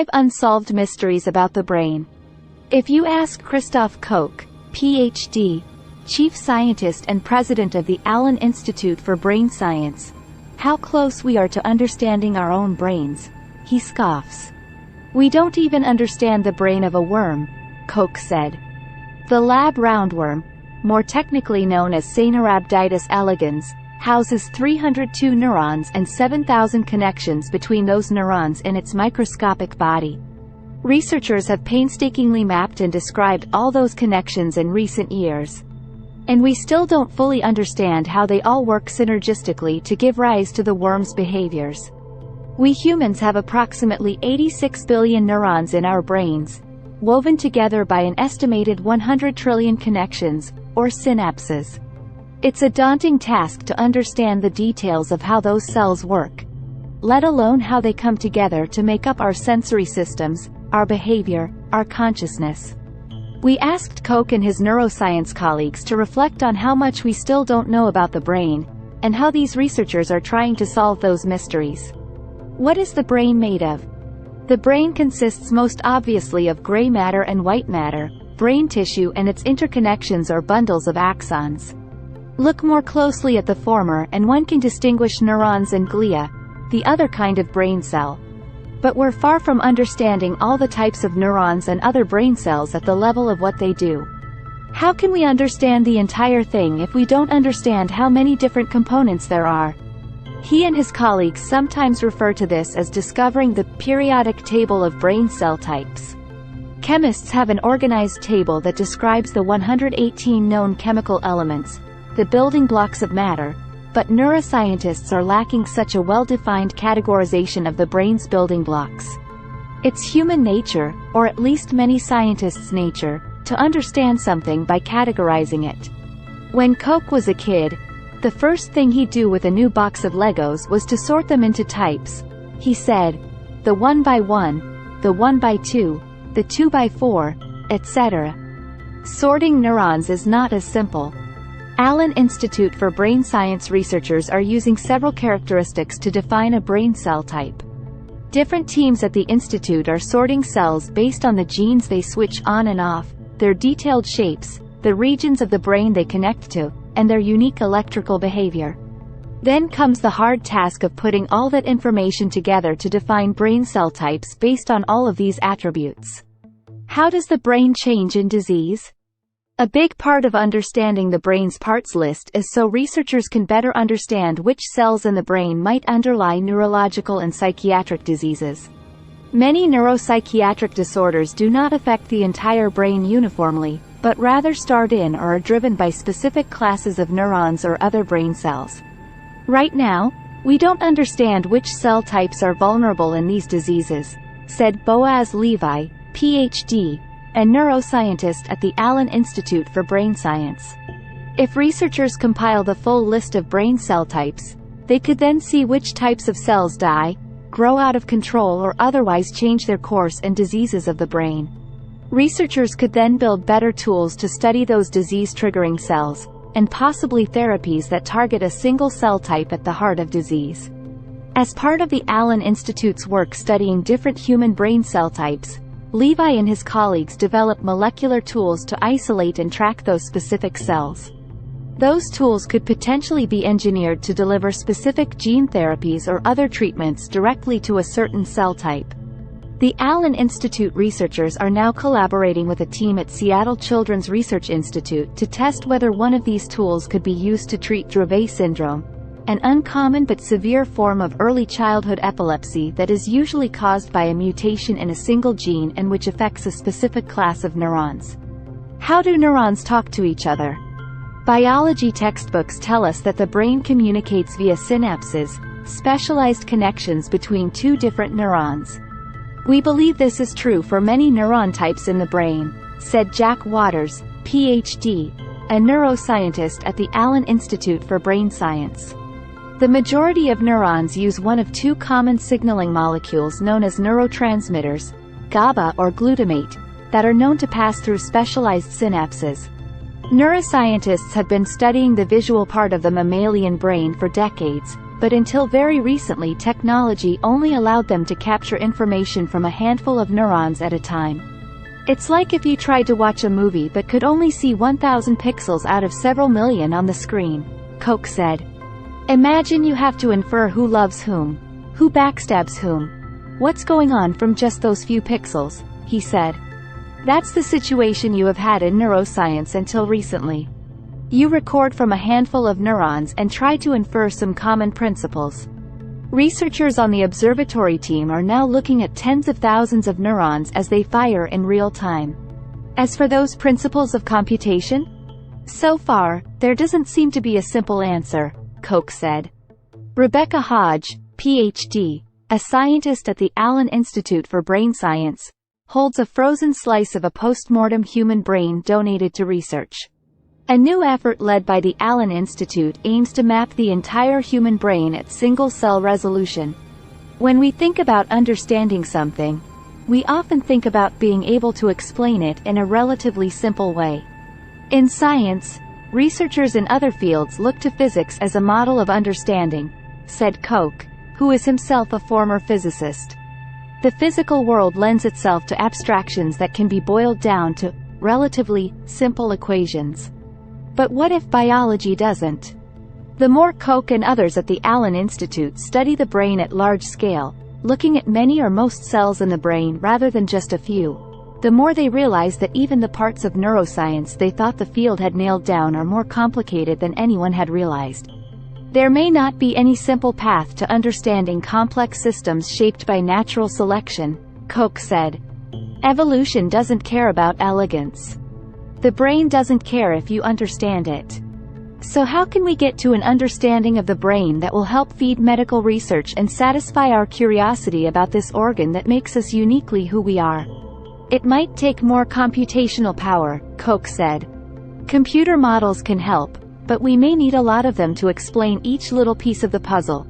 5 Unsolved Mysteries About the Brain. If you ask Christoph Koch, Ph.D., Chief Scientist and President of the Allen Institute for Brain Science, how close we are to understanding our own brains, he scoffs. "We don't even understand the brain of a worm," Koch said. The lab roundworm, more technically known as Caenorhabditis elegans, houses 302 neurons and 7,000 connections between those neurons in its microscopic body. Researchers have painstakingly mapped and described all those connections in recent years. And we still don't fully understand how they all work synergistically to give rise to the worm's behaviors. We humans have approximately 86 billion neurons in our brains, woven together by an estimated 100 trillion connections, or synapses. It's a daunting task to understand the details of how those cells work, let alone how they come together to make up our sensory systems, our behavior, our consciousness. We asked Koch and his neuroscience colleagues to reflect on how much we still don't know about the brain, and how these researchers are trying to solve those mysteries. What is the brain made of? The brain consists most obviously of gray matter and white matter, brain tissue and its interconnections or bundles of axons. Look more closely at the former and one can distinguish neurons and glia, the other kind of brain cell. But we're far from understanding all the types of neurons and other brain cells at the level of what they do. How can we understand the entire thing if we don't understand how many different components there are? He and his colleagues sometimes refer to this as discovering the periodic table of brain cell types. Chemists have an organized table that describes the 118 known chemical elements, the building blocks of matter, but neuroscientists are lacking such a well-defined categorization of the brain's building blocks. It's human nature, or at least many scientists' nature, to understand something by categorizing it. When Koch was a kid, the first thing he'd do with a new box of Legos was to sort them into types. He said, the 1x1, the 1x2, the 2x4, etc. Sorting neurons is not as simple. Allen Institute for Brain Science researchers are using several characteristics to define a brain cell type. Different teams at the institute are sorting cells based on the genes they switch on and off, their detailed shapes, the regions of the brain they connect to, and their unique electrical behavior. Then comes the hard task of putting all that information together to define brain cell types based on all of these attributes. How does the brain change in disease? A big part of understanding the brain's parts list is so researchers can better understand which cells in the brain might underlie neurological and psychiatric diseases. Many neuropsychiatric disorders do not affect the entire brain uniformly, but rather start in or are driven by specific classes of neurons or other brain cells. Right now, we don't understand which cell types are vulnerable in these diseases, said Boaz Levi, Ph.D., a neuroscientist at the Allen Institute for Brain Science. If researchers compile the full list of brain cell types, they could then see which types of cells die, grow out of control or otherwise change their course in diseases of the brain. Researchers could then build better tools to study those disease-triggering cells, and possibly therapies that target a single cell type at the heart of disease. As part of the Allen Institute's work studying different human brain cell types, Levi and his colleagues developed molecular tools to isolate and track those specific cells. Those tools could potentially be engineered to deliver specific gene therapies or other treatments directly to a certain cell type. The Allen Institute researchers are now collaborating with a team at Seattle Children's Research Institute to test whether one of these tools could be used to treat Dravet syndrome, an uncommon but severe form of early childhood epilepsy that is usually caused by a mutation in a single gene and which affects a specific class of neurons. How do neurons talk to each other? Biology textbooks tell us that the brain communicates via synapses, specialized connections between two different neurons. We believe this is true for many neuron types in the brain, said Jack Waters, Ph.D., a neuroscientist at the Allen Institute for Brain Science. The majority of neurons use one of two common signaling molecules known as neurotransmitters, GABA or glutamate, that are known to pass through specialized synapses. Neuroscientists have been studying the visual part of the mammalian brain for decades, but until very recently technology only allowed them to capture information from a handful of neurons at a time. It's like if you tried to watch a movie but could only see 1,000 pixels out of several million on the screen, Koch said. Imagine you have to infer who loves whom, who backstabs whom, what's going on from just those few pixels, he said. That's the situation you have had in neuroscience until recently. You record from a handful of neurons and try to infer some common principles. Researchers on the observatory team are now looking at tens of thousands of neurons as they fire in real time. As for those principles of computation? So far, there doesn't seem to be a simple answer, Koch said. Rebecca Hodge, Ph.D., a scientist at the Allen Institute for Brain Science, holds a frozen slice of a post-mortem human brain donated to research. A new effort led by the Allen Institute aims to map the entire human brain at single-cell resolution. When we think about understanding something, we often think about being able to explain it in a relatively simple way. In science, researchers in other fields look to physics as a model of understanding, said Koch, who is himself a former physicist. The physical world lends itself to abstractions that can be boiled down to relatively simple equations. But what if biology doesn't? The more Koch and others at the Allen Institute study the brain at large scale, looking at many or most cells in the brain rather than just a few, the more they realize that even the parts of neuroscience they thought the field had nailed down are more complicated than anyone had realized. There may not be any simple path to understanding complex systems shaped by natural selection, Koch said. Evolution doesn't care about elegance. The brain doesn't care if you understand it. So how can we get to an understanding of the brain that will help feed medical research and satisfy our curiosity about this organ that makes us uniquely who we are? It might take more computational power, Koch said. Computer models can help, but we may need a lot of them to explain each little piece of the puzzle.